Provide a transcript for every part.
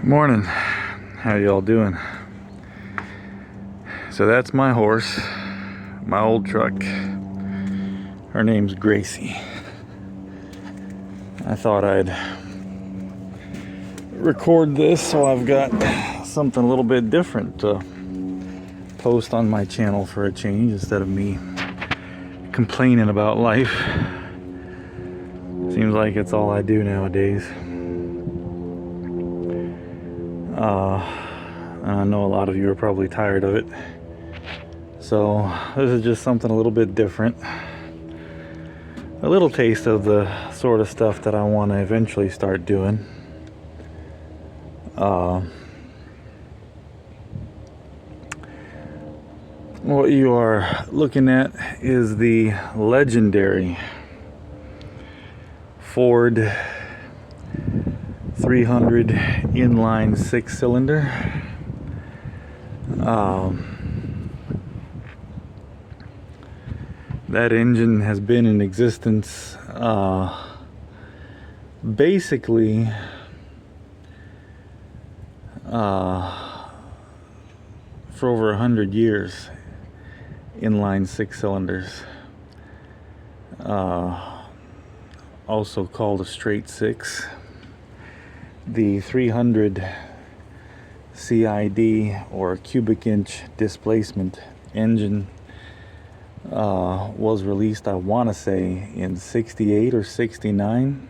Morning. How y'all doing? So that's my horse, my old truck. Her name's Gracie. I thought I'd record this so I've got something a little bit different to post on my channel for a change instead of me complaining about life. Seems like it's all I do nowadays. And I know a lot of you are probably tired of it. So this is just something a little bit different. A little taste of the sort of stuff that I want to eventually start doing. What you are looking at is the legendary Ford 300 inline 6-cylinder. That engine has been in existence basically for over 100 years. Inline 6-cylinders, also called a straight 6. The 300 CID, or cubic inch displacement engine, was released, I want to say, in 68 or 69.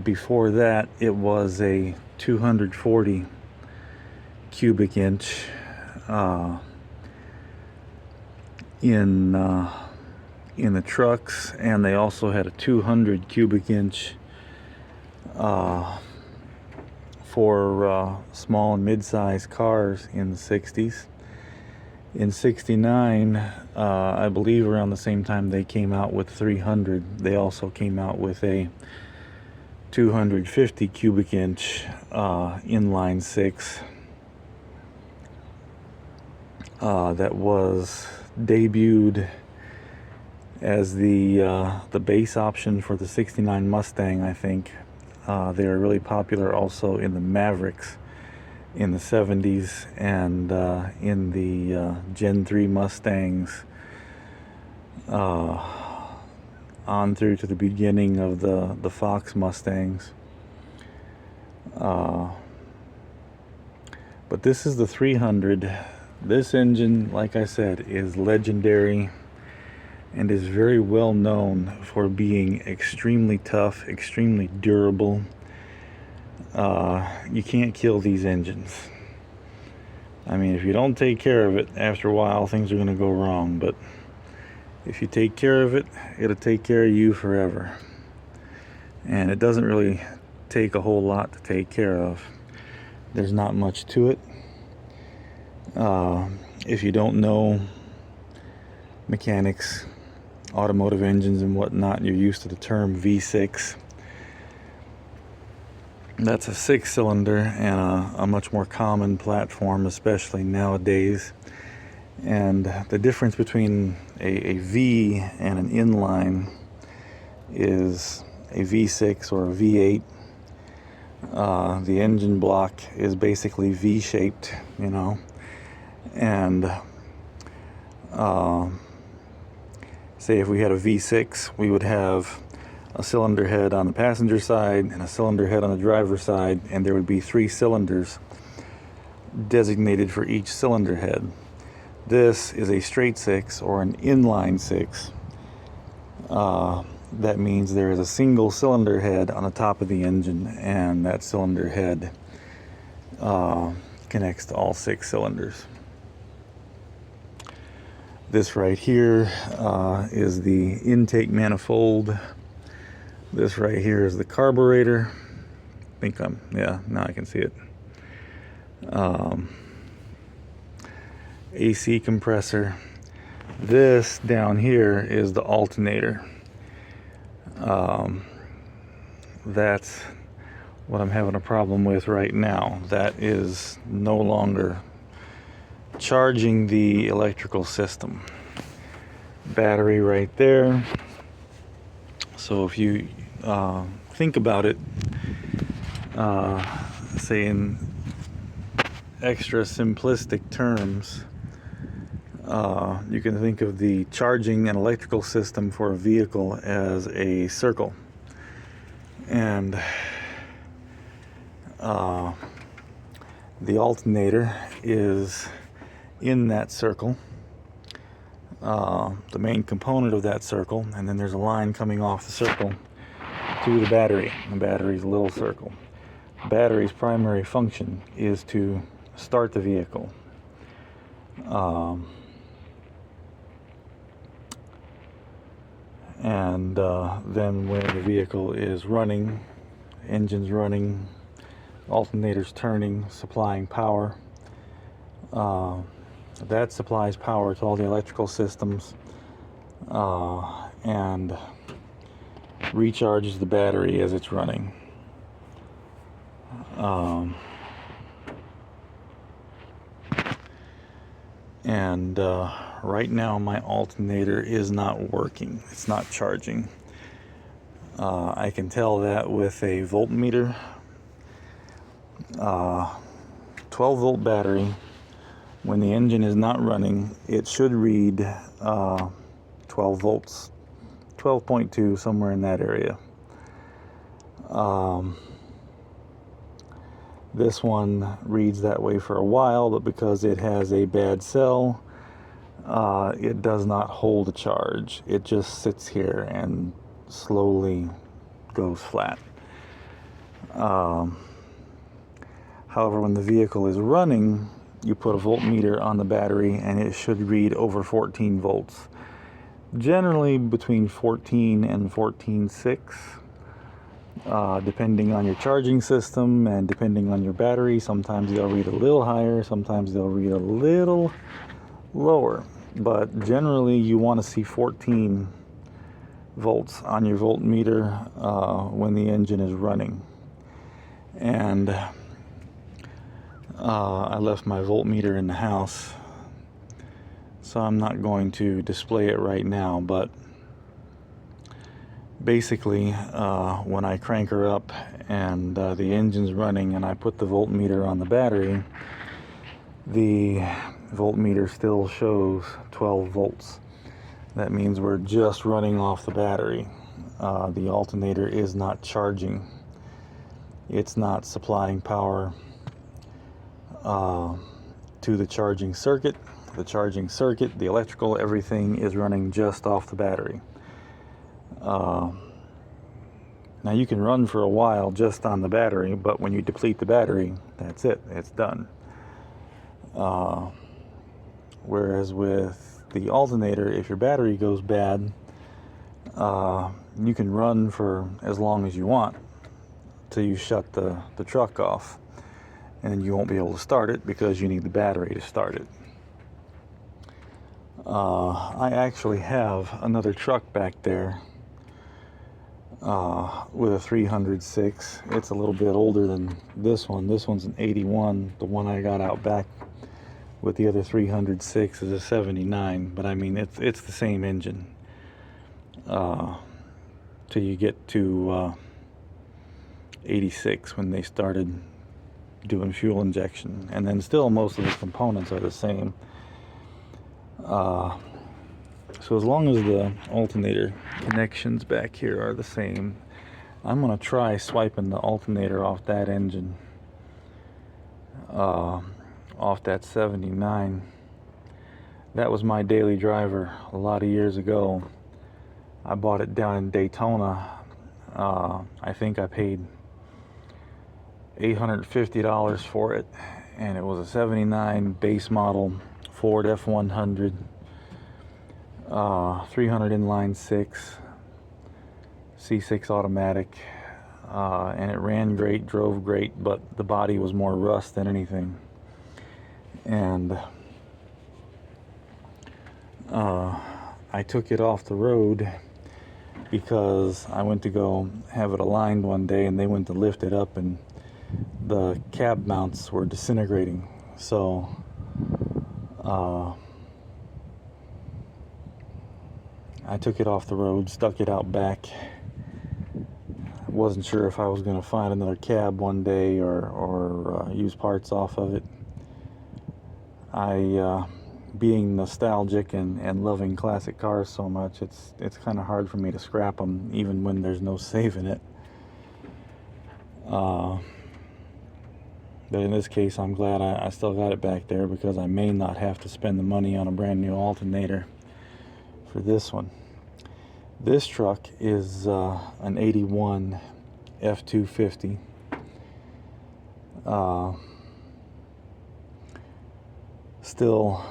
Before that, it was a 240 cubic inch in the trucks, and they also had a 200 cubic inch for small and mid-sized cars in the 60s. In 69, I believe around the same time they came out with 300, they also came out with a 250 cubic inch inline 6 that was debuted as the base option for the 69 Mustang, I think. They were really popular also in the Mavericks in the 70s, and in the Gen 3 Mustangs on through to the beginning of the Fox Mustangs. But this is the 300. This engine, like I said, is legendary and is very well known for being extremely tough, extremely durable. You can't kill these engines. I mean, if you don't take care of it, after a while things are going to go wrong, but if you take care of it, it'll take care of you forever. And it doesn't really take a whole lot to take care of. There's not much to it. If you don't know mechanics, automotive engines and whatnot, and you're used to the term V6, that's a 6-cylinder and a much more common platform, especially nowadays. And the difference between a V and an inline is a V6 or a V8. The engine block is basically V-shaped, you know, and say if we had a V6, we would have a cylinder head on the passenger side and a cylinder head on the driver's side, and there would be 3 cylinders designated for each cylinder head. This is a straight 6 or an inline 6. That means there is a single cylinder head on the top of the engine, and that cylinder head connects to all 6 cylinders. This right here is the intake manifold. This right here is the carburetor. Now I can see it. AC compressor. This down here is the alternator. That's what I'm having a problem with right now. That is no longer charging the electrical system. Battery right there. So if you think about it, say in extra simplistic terms, you can think of the charging and electrical system for a vehicle as a circle. And the alternator is in that circle, the main component of that circle, and then there's a line coming off the circle to the battery. The battery's a little circle. The battery's primary function is to start the vehicle. And then when the vehicle is running, engine's running, alternator's turning, supplying power, that supplies power to all the electrical systems and recharges the battery as it's running. Right now my alternator is not working. It's not charging. I can tell that with a voltmeter. 12 volt battery. When the engine is not running, it should read 12 volts, 12.2, somewhere in that area. This one reads that way for a while, but because it has a bad cell, it does not hold a charge. It just sits here and slowly goes flat. However, when the vehicle is running, you put a voltmeter on the battery and it should read over 14 volts. Generally between 14 and 14.6, depending on your charging system and depending on your battery. Sometimes they'll read a little higher, sometimes they'll read a little lower. But generally you want to see 14 volts on your voltmeter when the engine is running. And I left my voltmeter in the house, so I'm not going to display it right now, but basically when I crank her up and the engine's running and I put the voltmeter on the battery, the voltmeter still shows 12 volts. That means we're just running off the battery. The alternator is not charging. It's not supplying power to the charging circuit. The charging circuit, the electrical, everything is running just off the battery. Now you can run for a while just on the battery, but when you deplete the battery, that's it, it's done. Whereas with the alternator, if your battery goes bad, you can run for as long as you want till you shut the truck off, and you won't be able to start it because you need the battery to start it. I actually have another truck back there with a 306. It's a little bit older than this one. This one's an 81. The one I got out back with the other 306 is a 79. But I mean, it's the same engine till you get to 86 when they started doing fuel injection, and then still most of the components are the same. So as long as the alternator connections back here are the same, I'm going to try swiping the alternator off that engine, off that 79. That was my daily driver a lot of years ago. I bought it down in Daytona. I think I paid $850 for it, and it was a 79 base model Ford F100, 300 inline 6, C6 automatic, and it ran great, drove great, but the body was more rust than anything. And I took it off the road because I went to go have it aligned one day, and they went to lift it up and the cab mounts were disintegrating. So I took it off the road, stuck it out back, wasn't sure if I was going to find another cab one day or use parts off of it. Being nostalgic and loving classic cars so much, it's kind of hard for me to scrap them even when there's no saving it. But in this case, I'm glad I still got it back there, because I may not have to spend the money on a brand new alternator for this one. This truck is an 81 F250. Still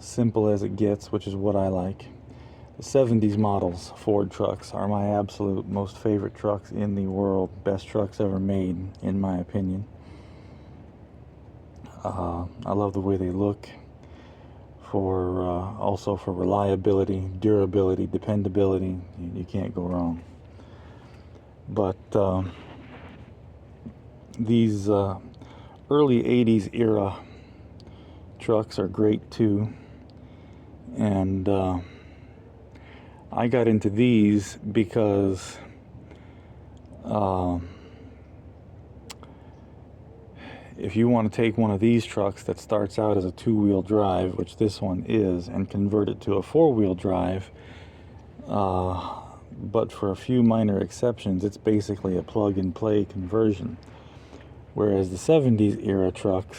simple as it gets, which is what I like. The 70s models Ford trucks are my absolute most favorite trucks in the world. Best trucks ever made, in my opinion. I love the way they look. Also for reliability, durability, dependability, you can't go wrong. But these early 80s era trucks are great too. And I got into these because if you want to take one of these trucks that starts out as a two-wheel drive, which this one is, and convert it to a four-wheel drive, but for a few minor exceptions, it's basically a plug-and-play conversion. Whereas the 70s era trucks,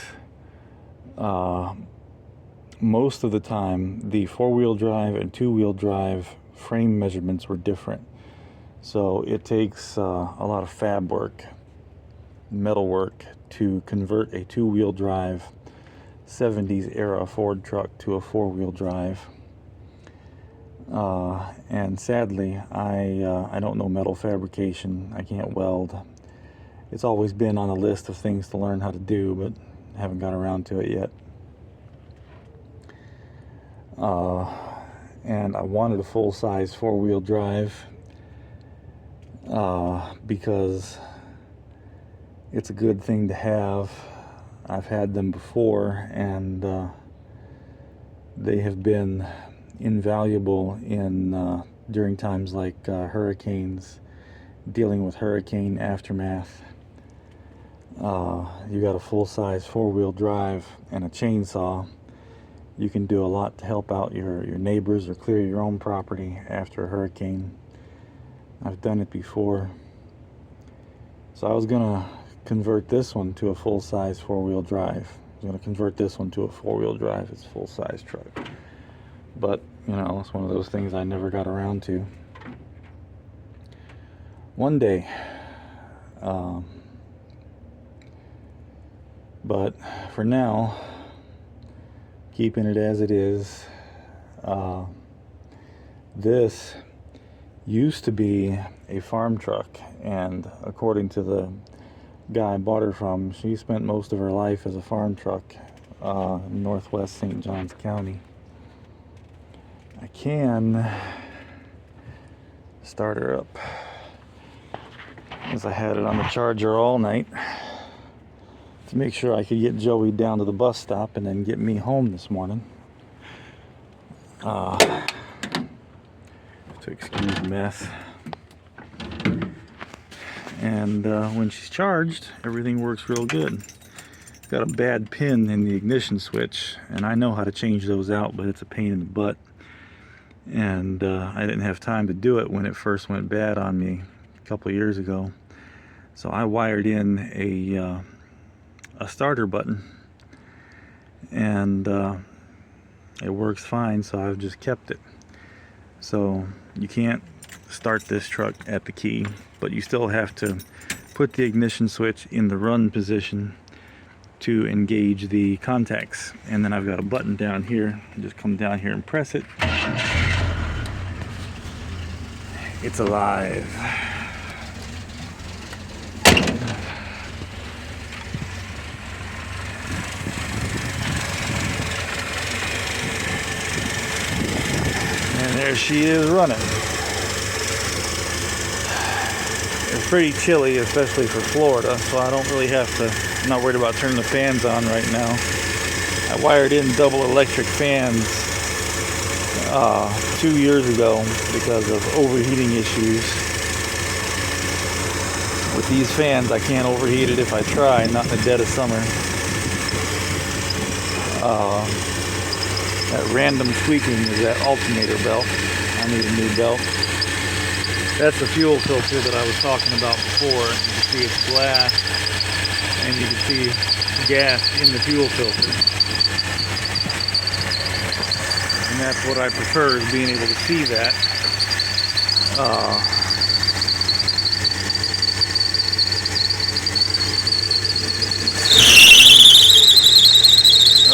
most of the time, the four-wheel drive and two-wheel drive frame measurements were different. So it takes a lot of fab work, metal work, to convert a two-wheel drive 70s era Ford truck to a four-wheel drive. And sadly, I don't know metal fabrication. I can't weld. It's always been on the list of things to learn how to do, but I haven't got around to it yet. And I wanted a full-size four-wheel drive because it's a good thing to have. I've had them before, and they have been invaluable in during times like hurricanes, dealing with hurricane aftermath. You got a full-size four-wheel drive and a chainsaw. You can do a lot to help out your neighbors or clear your own property after a hurricane. I've done it before. So I was gonna convert this one to a full-size four-wheel drive. I was gonna convert this one to a four-wheel drive. It's a full-size truck. But, you know, it's one of those things I never got around to. One day. But for now, keeping it as it is. This used to be a farm truck, and according to the guy I bought her from, she spent most of her life as a farm truck in northwest St. Johns County. I can start her up, as I had it on the charger all night to make sure I could get Joey down to the bus stop and then get me home this morning. To excuse the mess. And when she's charged, everything works real good. Got a bad pin in the ignition switch, and I know how to change those out, but it's a pain in the butt. And I didn't have time to do it when it first went bad on me a couple of years ago. So I wired in a starter button, and it works fine, so I've just kept it. So you can't start this truck at the key, but you still have to put the ignition switch in the run position to engage the contacts. And then I've got a button down here. Just come down here and press it. It's alive. And there she is running. It's pretty chilly, especially for Florida, so I don't really have to, I'm not worried about turning the fans on right now. I wired in double electric fans 2 years ago because of overheating issues. With these fans, I can't overheat it if I try, not in the dead of summer. That random squeaking is that alternator belt. I need a new belt. That's the fuel filter that I was talking about before. You can see it's glass, and you can see gas in the fuel filter. And that's what I prefer, is being able to see that.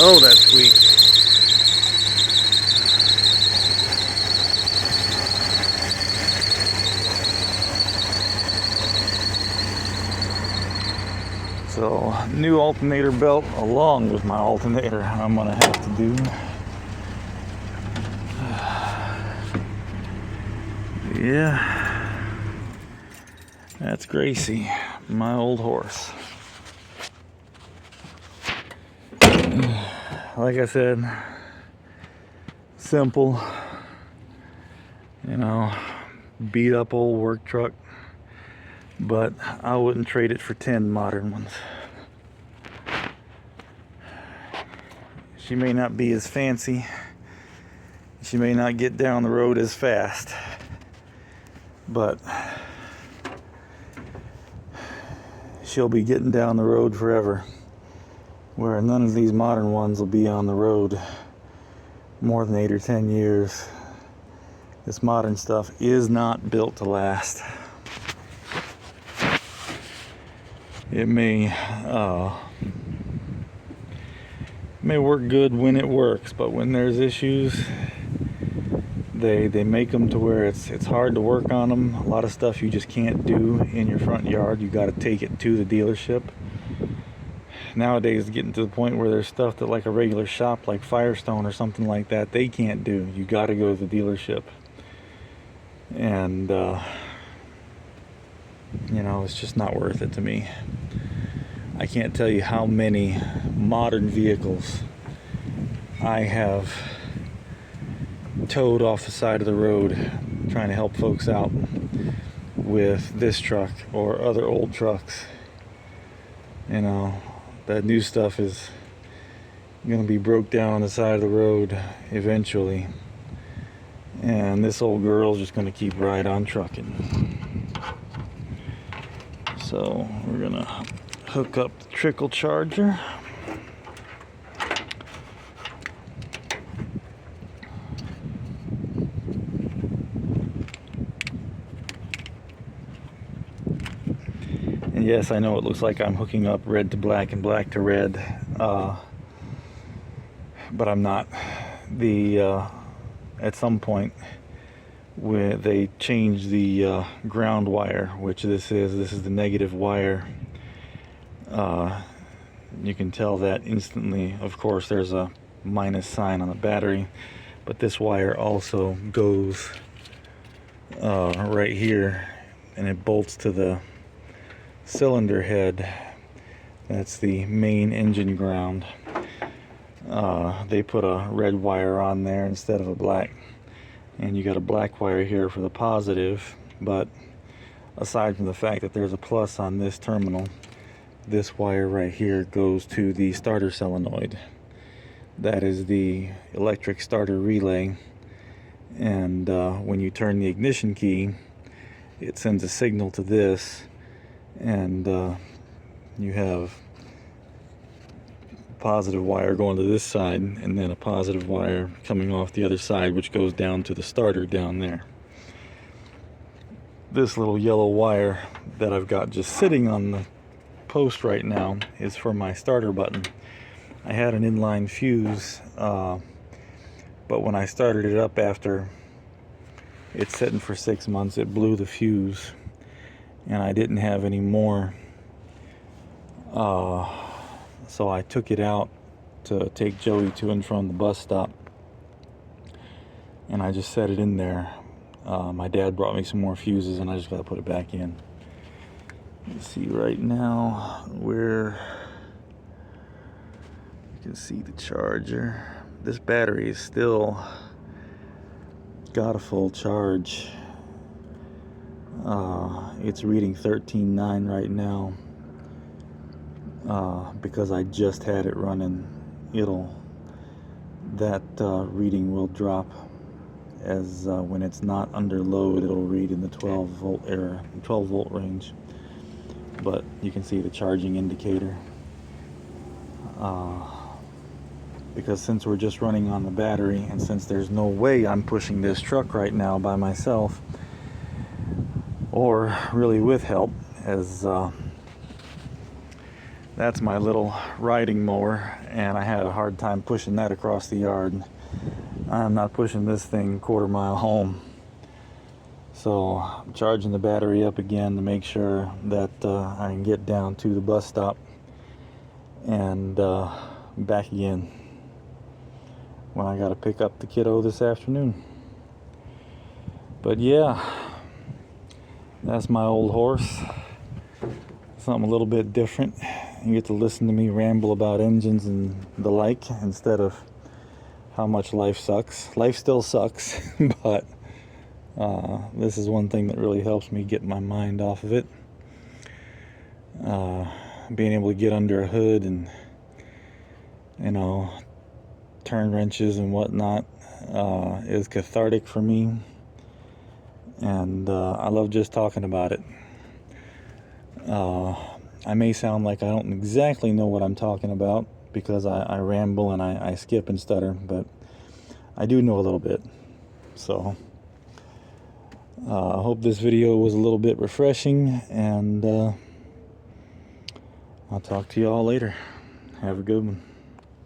Oh, that squeak. So, new alternator belt along with my alternator I'm gonna have to do. Yeah, that's Gracie, my old horse. Like I said, simple, you know, beat up old work truck, but I wouldn't trade it for 10 modern ones. She may not be as fancy, she may not get down the road as fast, but she'll be getting down the road forever, where none of these modern ones will be on the road more than 8 or 10 years. This modern stuff is not built to last. It may work good when it works, but when there's issues, they make them to where it's hard to work on them. A lot of stuff you just can't do in your front yard. You got to take it to the dealership. Nowadays, it's getting to the point where there's stuff that, like a regular shop like Firestone or something like that, they can't do. You got to go to the dealership. And you know, it's just not worth it to me. I can't tell you how many modern vehicles I have towed off the side of the road trying to help folks out with this truck or other old trucks. You know, that new stuff is going to be broke down on the side of the road eventually, and this old girl's just going to keep right on trucking. So we're going to hook up the trickle charger. And yes, I know it looks like I'm hooking up red to black and black to red, but I'm not. At some point, where they change the ground wire, which this is the negative wire. You can tell that instantly. Of course, there's a minus sign on the battery, but this wire also goes right here, and it bolts to the cylinder head. That's the main engine ground. They put a red wire on there instead of a black, and you got a black wire here for the positive. But aside from the fact that there's a plus on this terminal, this wire right here goes to the starter solenoid. That is the electric starter relay, and when you turn the ignition key, it sends a signal to this, and you have a positive wire going to this side, and then a positive wire coming off the other side, which goes down to the starter down there. This little yellow wire that I've got just sitting on the post right now is for my starter button. I had an inline fuse, but when I started it up after it's sitting for 6 months, it blew the fuse, and I didn't have any more. So I took it out to take Joey to and from the bus stop, and I just set it in there. My dad brought me some more fuses, and I just got to put it back in. You see right now where you can see the charger. This battery is still got a full charge. It's reading 13.9 right now. Because I just had it running, that reading will drop as when it's not under load. It'll read in the 12 volt range. But you can see the charging indicator. Because since we're just running on the battery, and since there's no way I'm pushing this truck right now by myself, or really with help, as that's my little riding mower, and I had a hard time pushing that across the yard. I'm not pushing this thing quarter-mile home. So I'm charging the battery up again to make sure that I can get down to the bus stop and back again when I got to pick up the kiddo this afternoon. But yeah, that's my old horse. Something a little bit different. You get to listen to me ramble about engines and the like, instead of how much life sucks. Life still sucks, but this is one thing that really helps me get my mind off of it. Being able to get under a hood and, you know, turn wrenches and whatnot is cathartic for me, and I love just talking about it. I may sound like I don't exactly know what I'm talking about because I ramble and I skip and stutter, but I do know a little bit. So I hope this video was a little bit refreshing, and I'll talk to you all later. Have a good one.